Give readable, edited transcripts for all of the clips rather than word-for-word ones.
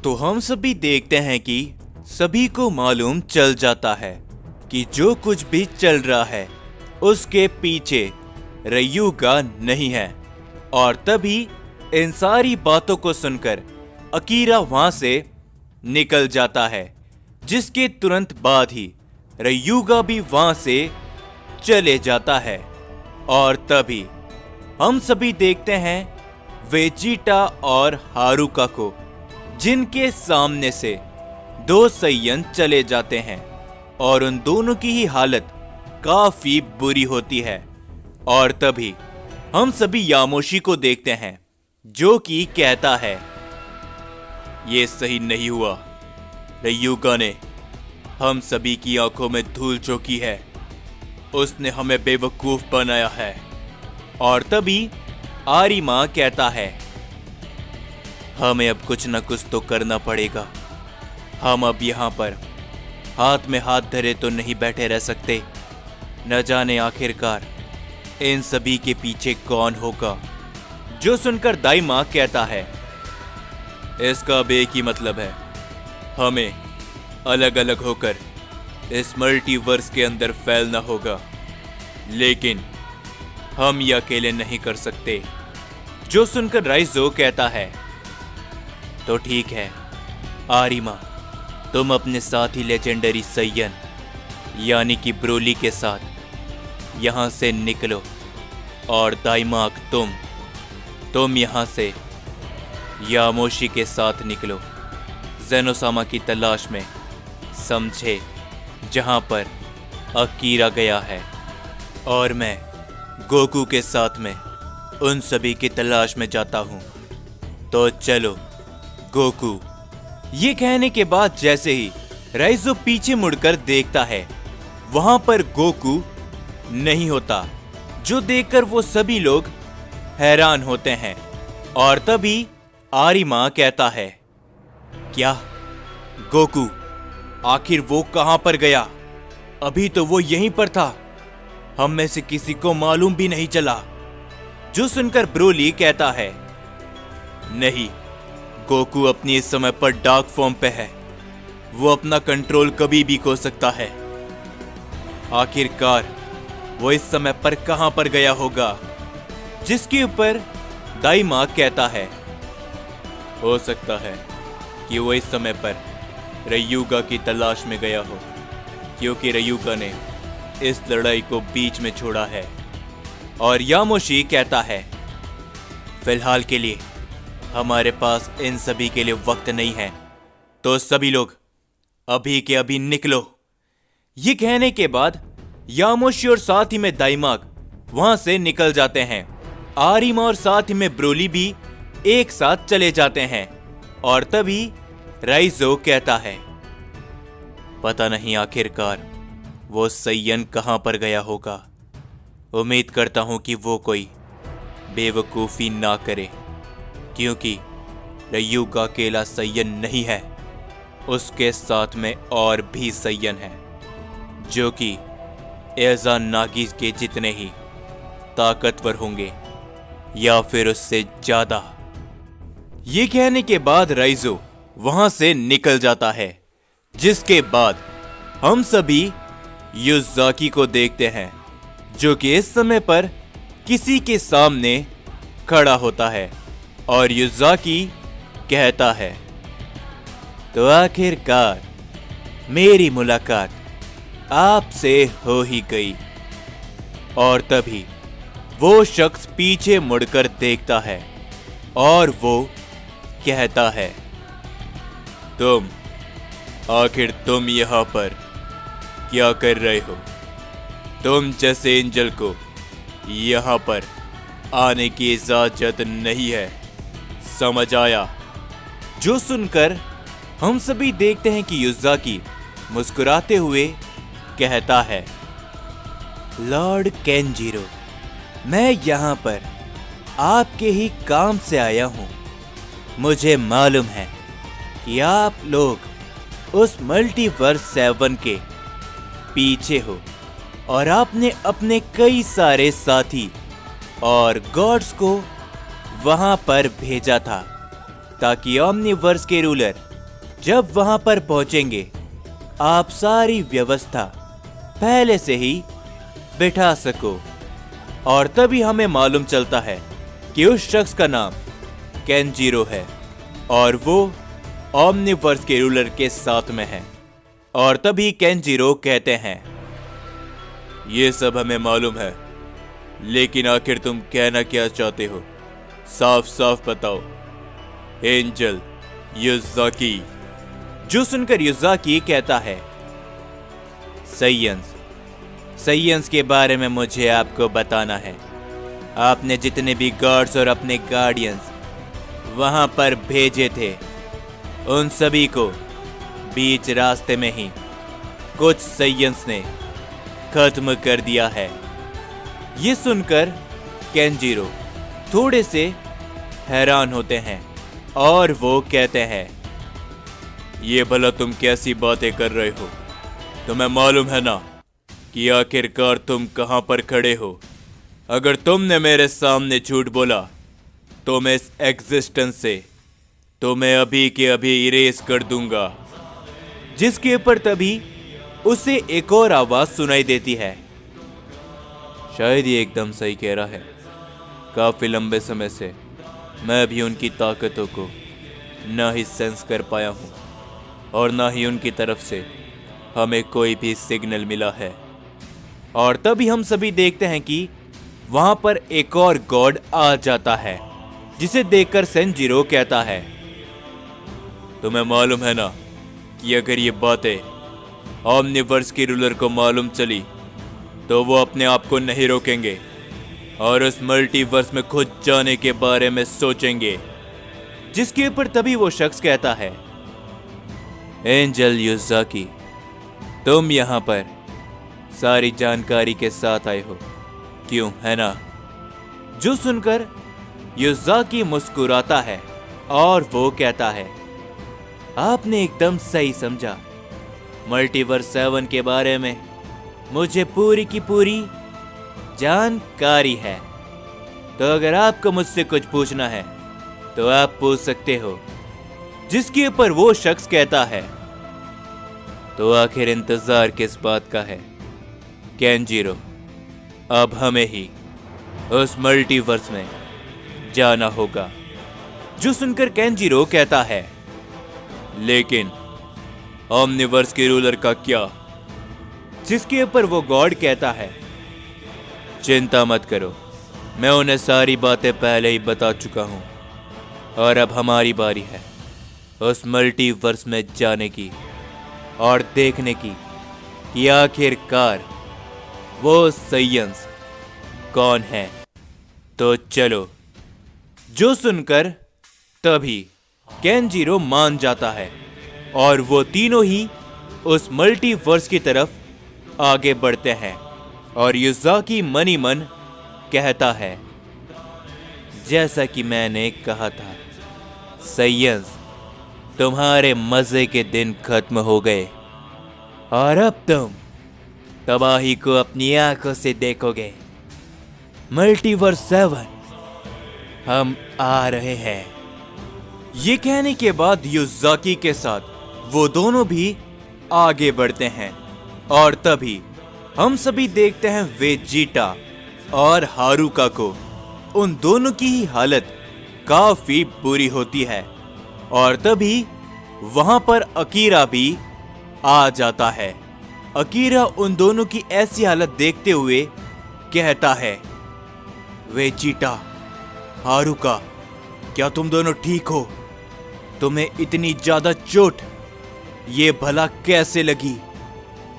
तो हम सभी देखते हैं कि सभी को मालूम चल जाता है कि जो कुछ भी चल रहा है उसके पीछे रयूगा नहीं है। और तभी इन सारी बातों को सुनकर अकीरा वहां से निकल जाता है, जिसके तुरंत बाद ही रयूगा भी वहां से चले जाता है। और तभी हम सभी देखते हैं वेजिटा और हारुका को, जिनके सामने से दो सैयन चले जाते हैं और उन दोनों की ही हालत काफी बुरी होती है। और तभी हम सभी यामोशी को देखते हैं, जो कि कहता है, ये सही नहीं हुआ। रयूगा ने हम सभी की आंखों में धूल झोंकी है, उसने हमें बेवकूफ बनाया है। और तभी आरिमा कहता है, हमें अब कुछ न कुछ तो करना पड़ेगा। हम अब यहाँ पर हाथ में हाथ धरे तो नहीं बैठे रह सकते। न जाने आखिरकार इन सभी के पीछे कौन होगा। जो सुनकर दाइमा कहता है, इसका अब एक ही मतलब है, हमें अलग अलग होकर इस मल्टीवर्स के अंदर फैलना होगा, लेकिन हम ये अकेले नहीं कर सकते। जो सुनकर राइजो कहता है, तो ठीक है आरिमा, तुम अपने साथ ही लेजेंडरी सैयन यानी कि ब्रोली के साथ यहां से निकलो। और दाइमाक, तुम यहां से यामोशी के साथ निकलो, ज़ेनोसामा की तलाश में, समझे, जहां पर अकीरा गया है। और मैं गोकू के साथ में उन सभी की तलाश में जाता हूं। तो चलो गोकू। ये कहने के बाद जैसे ही राइजो पीछे मुड़कर देखता है, वहां पर गोकू नहीं होता, जो देखकर वो सभी लोग हैरान होते हैं। और तभी आरिमा कहता है, क्या गोकू, आखिर वो कहां पर गया? अभी तो वो यहीं पर था, हम में से किसी को मालूम भी नहीं चला। जो सुनकर ब्रोली कहता है, नहीं, गोकू अपनी इस समय पर डार्क फॉर्म पे है, वो अपना कंट्रोल कभी भी खो सकता है। आखिरकार वो इस समय पर कहां पर गया होगा? जिसके ऊपर दाइमा कहता है, हो सकता है कि वो इस समय पर रयूगा की तलाश में गया हो, क्योंकि रयूगा ने इस लड़ाई को बीच में छोड़ा है। और यामोशी कहता है, फिलहाल के लिए हमारे पास इन सभी के लिए वक्त नहीं है, तो सभी लोग अभी के अभी निकलो। ये कहने के बाद यामोशी और साथ ही में दाइमाक वहां से निकल जाते हैं। आरिमा और साथ ही में ब्रोली भी एक साथ चले जाते हैं। और तभी राइजो कहता है, पता नहीं आखिरकार वो सैयन कहां पर गया होगा। उम्मीद करता हूं कि वो कोई बेवकूफी ना करे, क्योंकि रयूगा अकेला सैयन नहीं है, उसके साथ में और भी सैयन हैं, जो कि एजा नागी के जितने ही ताकतवर होंगे या फिर उससे ज्यादा। ये कहने के बाद राइजो वहां से निकल जाता है, जिसके बाद हम सभी युज़ाकी को देखते हैं, जो कि इस समय पर किसी के सामने खड़ा होता है। और युज़ाकी कहता है, तो आखिरकार मेरी मुलाकात आपसे हो ही गई। और तभी वो शख्स पीछे मुड़कर देखता है और वो कहता है, आखिर तुम यहां पर क्या कर रहे हो? तुम जैसे एंजल को यहां पर आने की इजाजत नहीं है, समझ आया? जो सुनकर हम सभी देखते हैं कि युज़ाकी मुस्कुराते हुए कहता है, लॉर्ड केंजिरो, मैं यहाँ पर आपके ही काम से आया हूँ। मुझे मालूम है कि आप लोग उस मल्टीवर्स 7 के पीछे हो और आपने अपने कई सारे साथी और गॉड्स को वहां पर भेजा था ताकि ओमनीवर्स के रूलर जब वहां पर पहुंचेंगे आप सारी व्यवस्था पहले से ही बिठा सको। और तभी हमें मालूम चलता है कि उस शख्स का नाम केंजीरो है और वो ओमनिवर्स के रूलर के साथ में है। और तभी केंजीरो कहते हैं, ये सब हमें मालूम है, लेकिन आखिर तुम कहना क्या चाहते हो? साफ साफ बताओ। एंजल युज़ाकी। जो सुनकर युज़ाकी कहता है, सैयंस के बारे में मुझे आपको बताना है। आपने जितने भी गार्ड्स और अपने गार्डियंस वहां पर भेजे थे, उन सभी को बीच रास्ते में ही कुछ सैयंस ने खत्म कर दिया है। ये सुनकर केंजीरो थोड़े से हैरान होते हैं और वो कहते हैं, ये भला तुम कैसी बातें कर रहे हो? तुम्हें मालूम है ना कि आखिरकार तुम कहां पर खड़े हो? अगर तुमने मेरे सामने झूठ बोला तो मैं इस एग्जिस्टेंस से तुम्हें अभी के अभी इरेज कर दूंगा। जिसके ऊपर तभी उसे एक और आवाज सुनाई देती है। शायद ये एकदम सही कह रहा है। काफी लंबे समय से मैं भी उनकी ताकतों को ना ही सेंस कर पाया हूं और ना ही उनकी तरफ से हमें कोई भी सिग्नल मिला है। और तभी हम सभी देखते हैं कि वहां पर एक और गॉड आ जाता है, जिसे देखकर सेंजीरो कहता है, तुम्हें मालूम है ना कि अगर ये बातें ओमनिवर्स के रूलर को मालूम चली तो वो अपने आप को नहीं रोकेंगे और उस मल्टीवर्स में खुद जाने के बारे में सोचेंगे। जिसके ऊपर तभी वो शख्स कहता है, एंजल युज़ाकी, तुम यहां पर सारी जानकारी के साथ आए हो, क्यों है ना? जो सुनकर युज़ाकी मुस्कुराता है और वो कहता है, आपने एकदम सही समझा। मल्टीवर्स 7 के बारे में मुझे पूरी की पूरी जानकारी है। तो अगर आपको मुझसे कुछ पूछना है तो आप पूछ सकते हो। जिसके ऊपर वो शख्स कहता है, तो आखिर इंतजार किस बात का है केंजीरो? अब हमें ही उस मल्टीवर्स में जाना होगा। जो सुनकर केंजीरो कहता है, लेकिन ओमनिवर्स के रूलर का क्या? जिसके ऊपर वो गॉड कहता है, चिंता मत करो, मैं उन्हें सारी बातें पहले ही बता चुका हूं और अब हमारी बारी है उस मल्टीवर्स में जाने की और देखने की कि आखिरकार वो सैयंस कौन है। तो चलो। जो सुनकर तभी केंजीरो मान जाता है और वो तीनों ही उस मल्टीवर्स की तरफ आगे बढ़ते हैं। और युज़ाकी मनी मन कहता है, जैसा कि मैंने कहा था सैयंस, तुम्हारे मजे के दिन खत्म हो गए और अब तुम तबाही को अपनी आंखों से देखोगे। मल्टीवर्स 7, हम आ रहे हैं। ये कहने के बाद युज़ाकी के साथ वो दोनों भी आगे बढ़ते हैं और तभी हम सभी देखते हैं वेजिटा और हारुका को। उन दोनों की ही हालत काफी बुरी होती है और तभी वहां पर अकीरा भी आ जाता है। अकीरा उन दोनों की ऐसी हालत देखते हुए कहता है, वेजिटा, हारुका, क्या तुम दोनों ठीक हो? तुम्हें इतनी ज्यादा चोट ये भला कैसे लगी?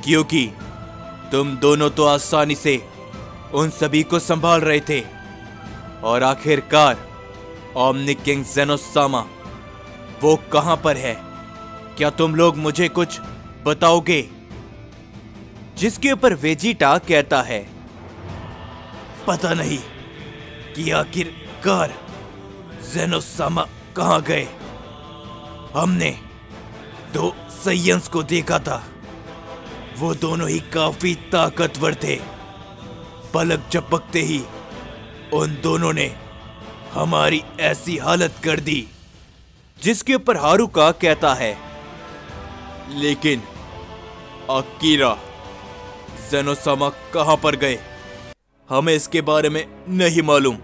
क्योंकि तुम दोनों तो आसानी से उन सभी को संभाल रहे थे और आखिरकार ओमनी किंग ज़ेनोसामा वो कहां पर है? क्या तुम लोग मुझे कुछ बताओगे? जिसके ऊपर वेजिटा कहता है, पता नहीं कि आखिरकार ज़ेनोसामा कहां गए। हमने दो सैयंस को देखा था, वो दोनों ही काफी ताकतवर थे। पलक झपकते ही उन दोनों ने हमारी ऐसी हालत कर दी। जिसके ऊपर हारुका कहता है, लेकिन अकीरा ज़ेनोसामा कहां पर गए, हमें इसके बारे में नहीं मालूम।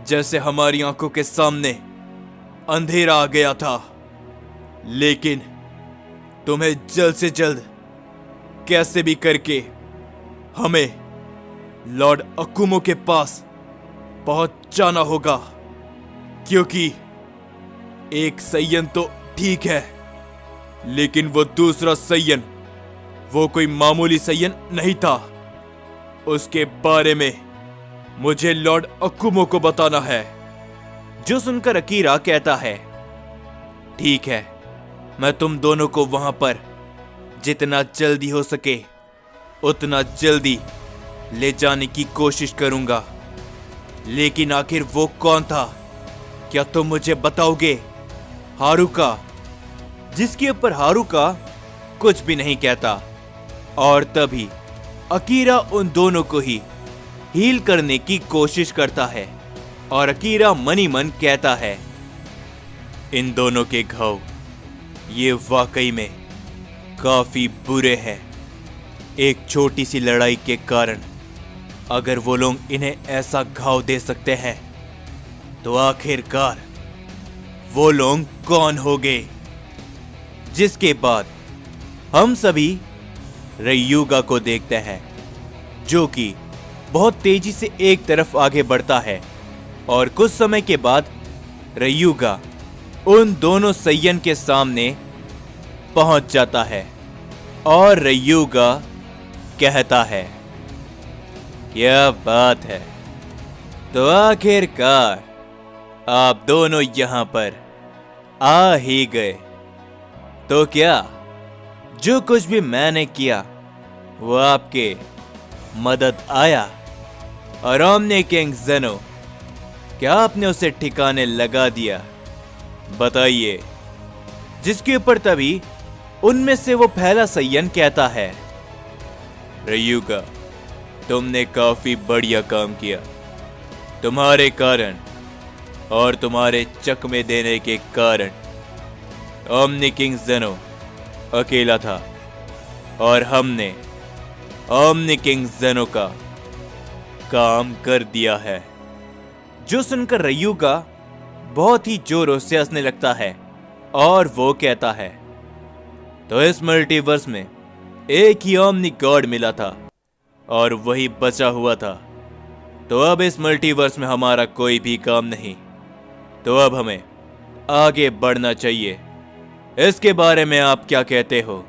जैसे हमारी आंखों के सामने अंधेरा आ गया था, लेकिन तुम्हें जल्द से जल्द कैसे भी करके हमें लॉर्ड अकुमो के पास पहुंच जाना होगा, क्योंकि एक सैयन तो ठीक है, लेकिन वो दूसरा सैयन, वो कोई मामूली सैयन नहीं था। उसके बारे में मुझे लॉर्ड अकुमो को बताना है। जो सुनकर अकीरा कहता है, ठीक है, मैं तुम दोनों को वहां पर जितना जल्दी हो सके उतना जल्दी ले जाने की कोशिश करूंगा। लेकिन आखिर वो कौन था, क्या तुम मुझे बताओगे? हारुका, जिसके ऊपर हारुका कुछ भी नहीं कहता। और तभी अकीरा उन दोनों को ही हील करने की कोशिश करता है और अकीरा मनी मन कहता है, इन दोनों के घाव ये वाकई में काफी बुरे हैं। एक छोटी सी लड़ाई के कारण अगर वो लोग इन्हें ऐसा घाव दे सकते हैं, तो आखिरकार वो लोग कौन होंगे? जिसके बाद हम सभी रयुगा को देखते हैं, जो कि बहुत तेजी से एक तरफ आगे बढ़ता है। और कुछ समय के बाद रयुगा उन दोनों सैयन के सामने पहुंच जाता है और रयुगा कहता है, क्या बात है, तो आखिरकार आप दोनों यहां पर आ ही गए। तो क्या जो कुछ भी मैंने किया वो आपके मदद आया? और ओमनी किंग ज़ेनो, क्या आपने उसे ठिकाने लगा दिया? बताइए। जिसके ऊपर तभी उनमें से वो पहला सैयन कहता है, रयुगा, तुमने काफी बढ़िया काम किया। तुम्हारे कारण और तुम्हारे चकमे देने के कारण ओमनी किंग ज़ेनो अकेला था और हमने ओमनी किंग ज़ेनो का काम कर दिया है। जो सुनकर रयुगा बहुत ही जोरों से हंसने लगता है और वो कहता है, तो इस मल्टीवर्स में एक ही ओमनी गॉड मिला था और वही बचा हुआ था। तो अब इस मल्टीवर्स में हमारा कोई भी काम नहीं, तो अब हमें आगे बढ़ना चाहिए। इसके बारे में आप क्या कहते हो?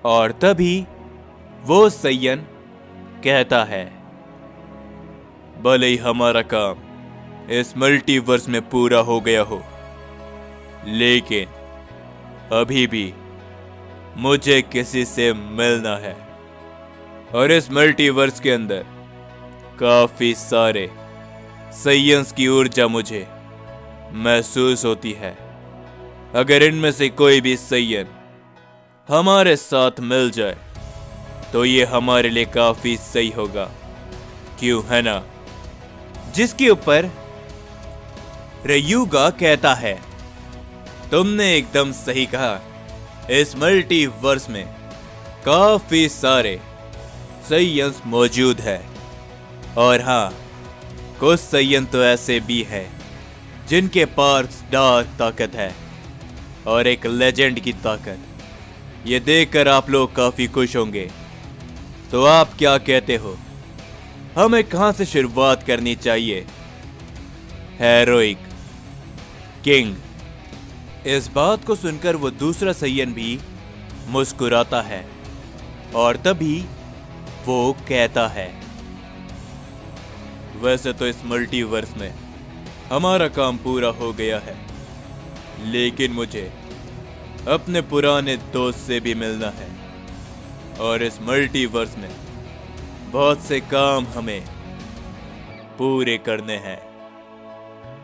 और तभी वो सैयन कहता है, भले ही हमारा काम इस मल्टीवर्स में पूरा हो गया हो, लेकिन अभी भी मुझे किसी से मिलना है। और इस मल्टीवर्स के अंदर काफी सारे सैयंस की ऊर्जा मुझे महसूस होती है। अगर इनमें से कोई भी सैयन हमारे साथ मिल जाए तो ये हमारे लिए काफी सही होगा, क्यों है ना? जिसके ऊपर रयुगा कहता है, तुमने एकदम सही कहा। इस मल्टीवर्स में काफी सारे सैयंस मौजूद है। और हाँ, कुछ सैयन तो ऐसे भी हैं जिनके पास डार्क ताकत है और एक लेजेंड की ताकत। ये देखकर आप लोग काफी खुश होंगे। तो आप क्या कहते हो, हमें कहां से शुरुआत करनी चाहिए? Heroic king. इस बात को सुनकर वो दूसरा सैयन भी मुस्कुराता है और तभी वो कहता है, वैसे तो इस मल्टीवर्स में हमारा काम पूरा हो गया है, लेकिन मुझे अपने पुराने दोस्त से भी मिलना है और इस मल्टीवर्स में बहुत से काम हमें पूरे करने हैं।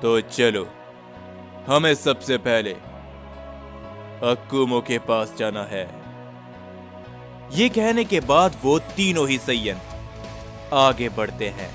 तो चलो, हमें सबसे पहले अकुमो के पास जाना है। ये कहने के बाद वो तीनों ही सैयन आगे बढ़ते हैं